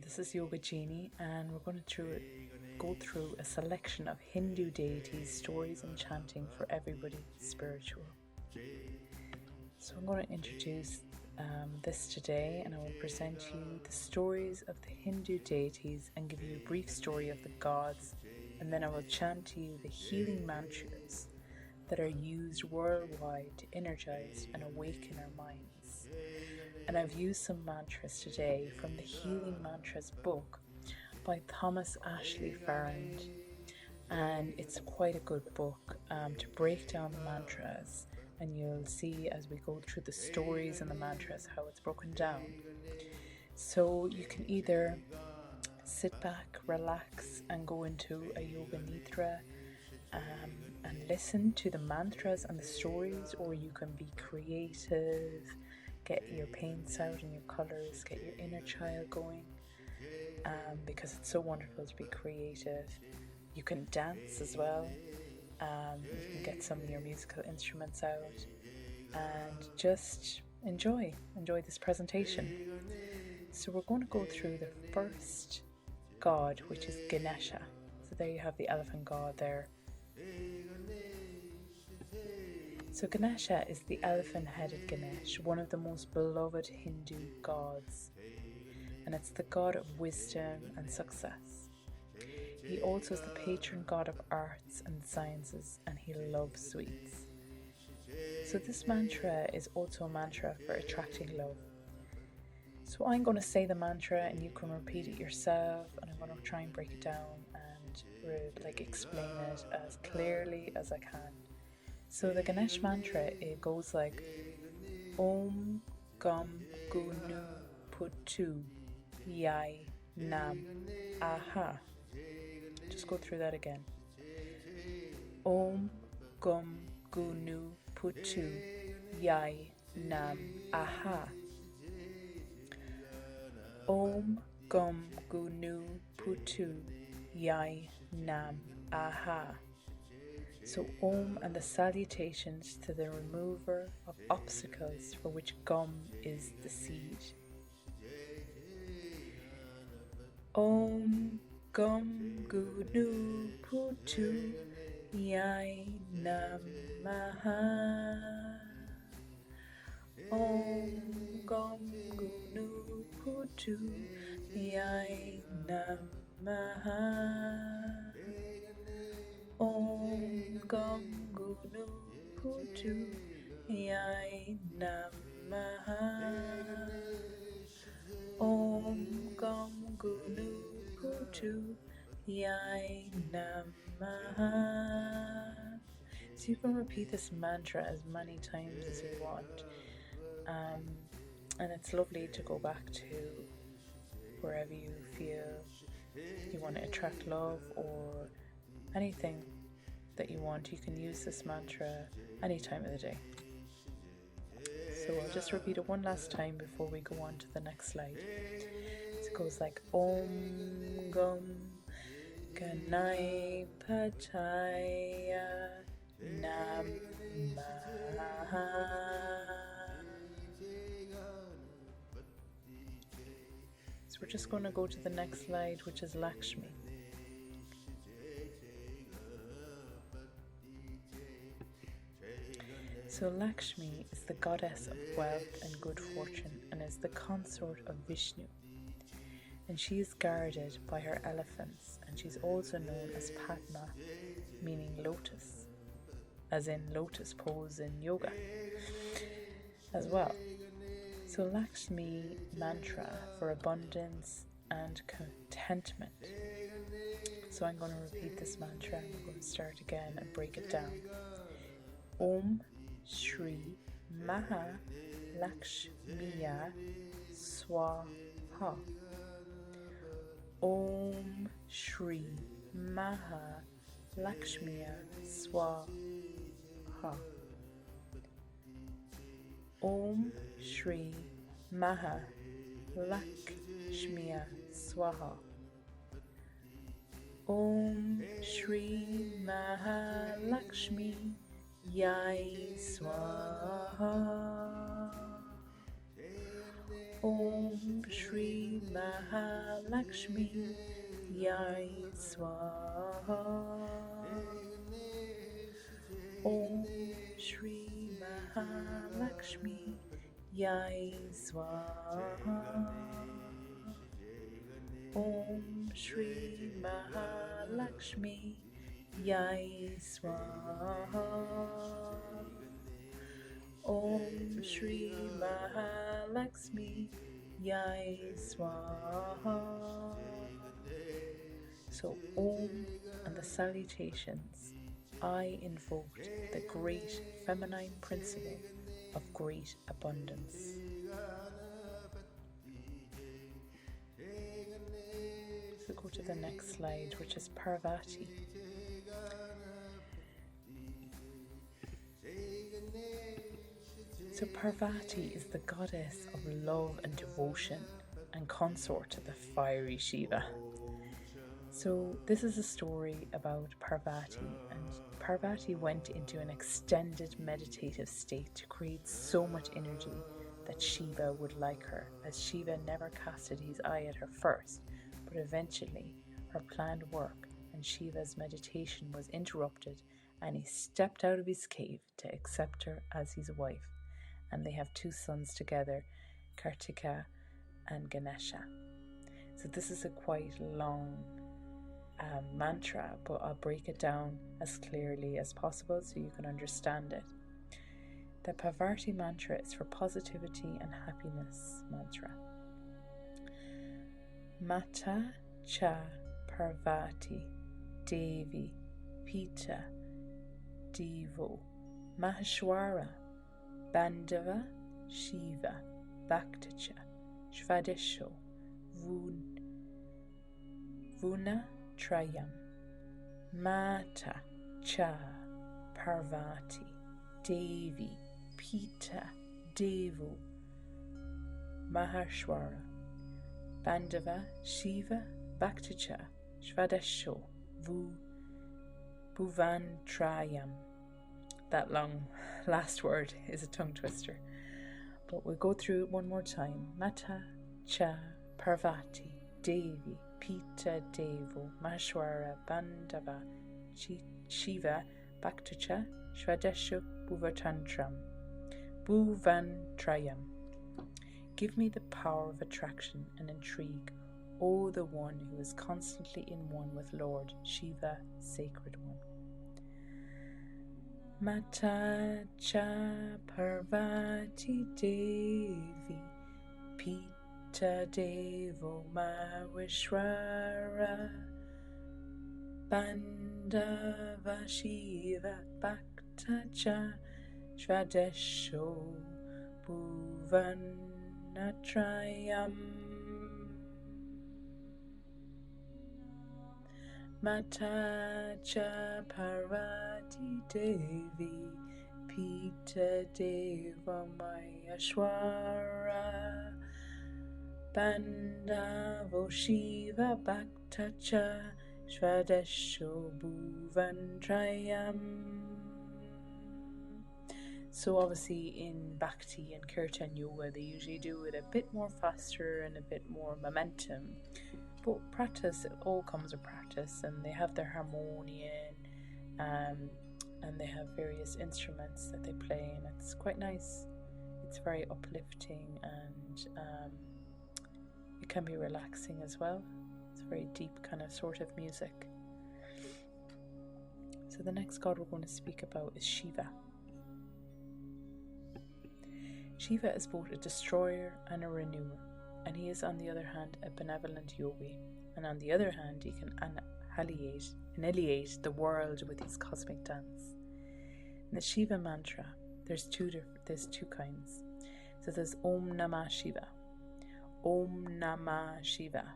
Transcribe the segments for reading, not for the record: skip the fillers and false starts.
This is Yoga Genie, and we're going to go through a selection of Hindu deities, stories, and chanting for everybody spiritual. So I'm going to introduce this today, and I will present you the stories of the Hindu deities and give you a brief story of the gods, and then I will chant to you the healing mantras that are used worldwide to energize and awaken our minds. And I've used some mantras today from the Healing Mantras book by Thomas Ashley Farrand, and it's quite a good book to break down the mantras, and you'll see as we go through the stories and the mantras how it's broken down. So you can either sit back, relax, and go into a yoga nidra and listen to the mantras and the stories, or you can be creative, get your paints out and your colors, get your inner child going, because it's so wonderful to be creative. You can dance as well. You can get some of your musical instruments out and just enjoy this presentation. So we're going to go through the first god, which is Ganesha. So there you have the elephant god there. So Ganesha is the elephant-headed Ganesh, one of the most beloved Hindu gods, and it's the god of wisdom and success. He also is the patron god of arts and sciences, and he loves sweets. So this mantra is also a mantra for attracting love. So I'm going to say the mantra and you can repeat it yourself, and I'm going to try and break it down and explain it as clearly as I can. So the Ganesh mantra, it goes like Om Gam Gunu Putu Yai Nam Aha. Just go through that again. Om Gam Gunu Putu Yai Nam Aha. Om Gam Gunu Putu Yai Nam Aha. So Om and the salutations to the remover of obstacles, for which Gum is the seed. Om Gum Gunu Putu Yai Nam Aha. Om Gum Gunu Putu Yai Nam Aha. Om Gam Gunu Putu Yai Namaha. Om Gam Gunu Putu Yai Namaha. So you can repeat this mantra as many times as you want, and it's lovely to go back to wherever you feel you want to attract love or anything that you want. You can use this mantra any time of the day. So I'll just repeat it one last time before we go on to the next slide. So it goes like Om Gam Ganai Pataya Namaha. So we're just going to go to the next slide, which is Lakshmi. So Lakshmi is the goddess of wealth and good fortune, and is the consort of Vishnu. And she is guarded by her elephants, and she's also known as Padma, meaning lotus, as in lotus pose in yoga as well. So Lakshmi Mantra for abundance and contentment. So I'm going to repeat this mantra, and we're going to start again and break it down. Om Shri Maha Lakshmiya Swaha. Om Shri Maha Lakshmiya Swaha. Om Shri Maha Lakshmiya Swaha. Om Shri Maha Lakshmi Yai Swaha. Om Shri Mahalakshmi Yai Swaha. Om Shri Mahalakshmi Yai Swaha. Om Shri Mahalakshmi Yai Swaha. Om Shri Mahalakshmi Yai Swaha. So Om and the salutations, I invoked the great feminine principle of great abundance. So go to the next slide, which is Parvati. So Parvati is the goddess of love and devotion and consort to the fiery Shiva. So this is a story about Parvati, and Parvati went into an extended meditative state to create so much energy that Shiva would like her, as Shiva never casted his eye at her first, but eventually her planned work and Shiva's meditation was interrupted, and he stepped out of his cave to accept her as his wife. And they have 2 sons together, Kartika and Ganesha. So this is a quite long mantra, but I'll break it down as clearly as possible so you can understand it. The Parvati Mantra is for positivity and happiness mantra. Mata cha Parvati Devi Pita Devo Maheshwara Bandava Shiva Bhaktacha Svadesho Vuna Trayam Mata Cha Parvati Devi Pita Devo Maheshwara Bandava Shiva Bhaktacha Svadesho Bhuvan Trayam. That long last word is a tongue twister, but we'll go through it one more time. Mata Cha Parvati Devi Pita Devo Maheshwara Bandava Shiva Bhaktacha Svadesha Bhuvantrayam. Give me the power of attraction and intrigue, O the one who is constantly in one with Lord Shiva, Sacred One. Mata cha Parvati Devi Pita Devo Maheshwara Bandava Shiva Bhaktacha Svadesho Bhuvantrayam. Mata cha Parvati Devi Pita Deva Maheshwara Bandavo Shiva Bhaktacha Svadesho Bhuvantrayam. So obviously in Bhakti and Kirtan Yoga they usually do it a bit more faster and a bit more momentum. But practice, it all comes with practice, and they have their harmonium and they have various instruments that they play, and it's quite nice. It's very uplifting, and it can be relaxing as well. It's very deep kind of sort of music. So the next god we're going to speak about is Shiva. Shiva is both a destroyer and a renewer, and he is on the other hand a benevolent yogi, and on the other hand he can annihilate the world with his cosmic dance. In the Shiva mantra there's two kinds. So there's Om Namah Shiva, Om Namah Shiva.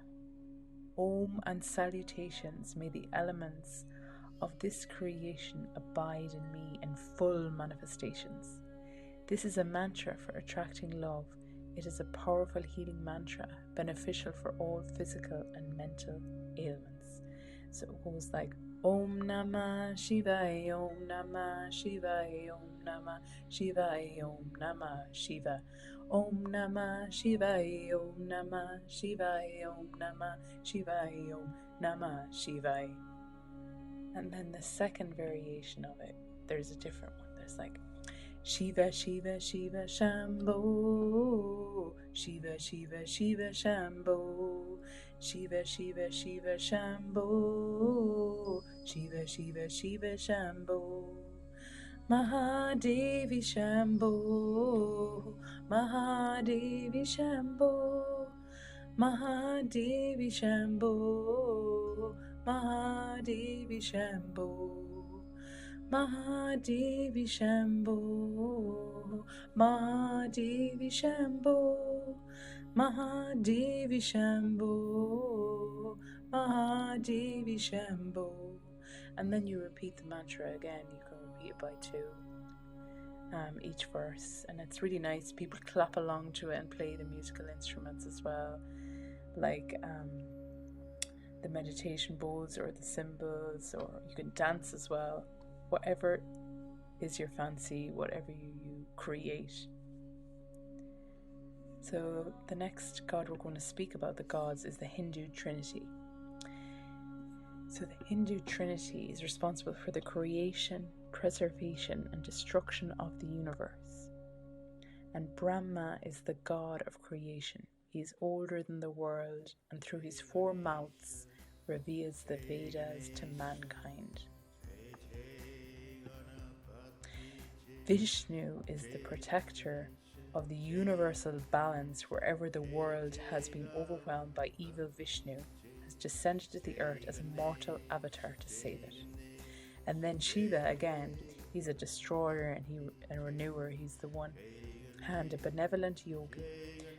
Om and salutations, may the elements of this creation abide in me in full manifestations. This is a mantra for attracting love. It is a powerful healing mantra, beneficial for all physical and mental ailments. So it goes like Om Namah Shivaya, Om Namah Shivaya, Om Namah Shivaya, Om Namah Shiva. Om Namah Shivaya, Om Namah Shivaya, Om Namah Shivaya, Om Namah Shivaya. And then the second variation of it, there's a different one. There's like Shiva, Shiva, Shiva Shambo, Shiva, Shiva, Shiva Shambo, Shiva, Shiva, Shiva Shambo, Shiva, Shiva, Shiva Shambo, Mahadevi Shambo, Mahadevi Shambo, Mahadevi Shambo, Mahadevi Shambo, Mahadevi Shambo, Mahadevi Shambo, Mahadevi Shambo, Mahadevi Shambo. And then you repeat the mantra again. You can repeat it by two, each verse, and it's really nice. People clap along to it and play the musical instruments as well, like the meditation bowls or the cymbals, or you can dance as well. Whatever is your fancy, whatever you create. So the next god we're going to speak about, the gods, is the Hindu trinity. So the Hindu trinity is responsible for the creation, preservation and destruction of the universe. And Brahma is the god of creation. He is older than the world, and through his 4 mouths reveals the Vedas to mankind. Vishnu is the protector of the universal balance. Wherever the world has been overwhelmed by evil, Vishnu has descended to the earth as a mortal avatar to save it. And then Shiva, again, he's a destroyer and a renewer. He's the one hand a benevolent yogi,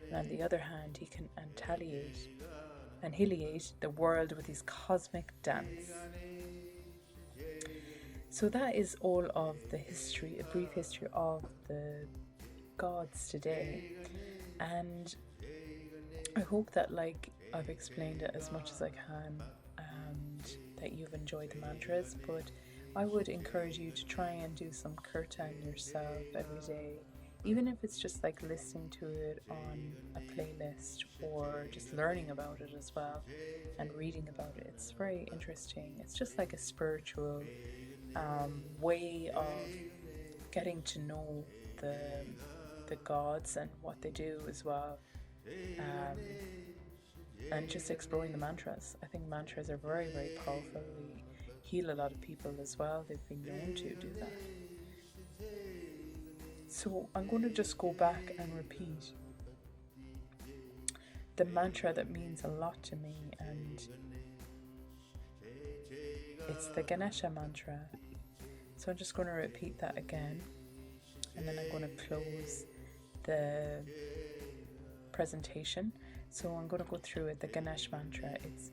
and on the other hand he can annihilate the world with his cosmic dance. So that is all of the history, a brief history of the gods today. And I hope that I've explained it as much as I can, and that you've enjoyed the mantras. But I would encourage you to try and do some kirtan yourself every day, even if it's just listening to it on a playlist or just learning about it as well and reading about it. It's very interesting. It's just like a spiritual way of getting to know the gods and what they do as well, and just exploring the mantras. I think mantras are very, very powerful. They heal a lot of people as well. They've been known to do that. So I'm going to just go back and repeat the mantra that means a lot to me, and it's the Ganesha Mantra. So I'm just going to repeat that again, and then I'm going to close the presentation. So I'm going to go through it. The Ganesh Mantra, it's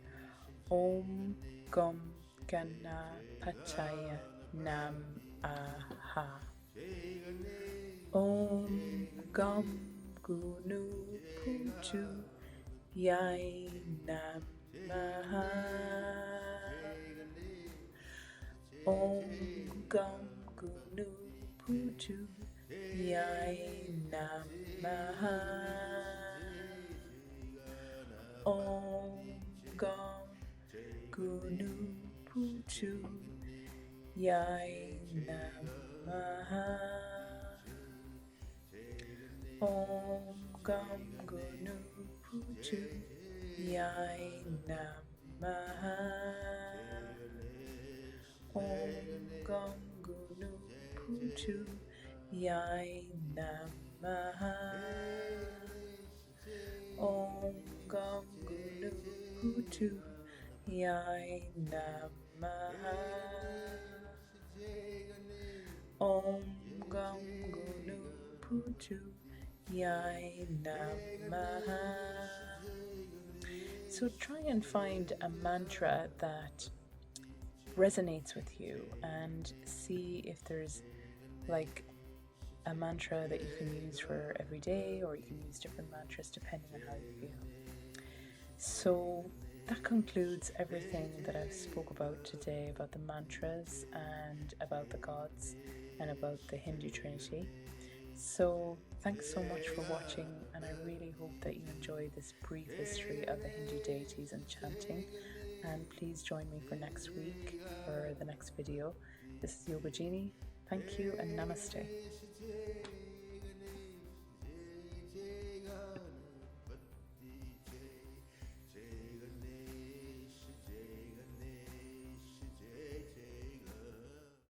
Om Gam Ganapachaya Nam Aha. Om Gam Gunu Putu Yai Namaha. Om Gam Gunu Putu Yai Namaha. Om Gam Gunu Putu Yai Namaha. Om Gam Gunu Putu Yai Namaha. Om Gam Gunu Putu Yai Namaha. Om Gam Gunu Putu Yai Namaha. Om Gam Gunu Putu Yai Namaha. So try and find a mantra that resonates with you, and see if there's a mantra that you can use for every day, or you can use different mantras depending on how you feel. So that concludes everything that I've spoke about today about the mantras and about the gods and about the Hindu trinity. So thanks so much for watching, and I really hope that you enjoyed this brief history of the Hindu deities and chanting. And please join me for next week for the next video. This is Yoga Genie. Thank you and namaste.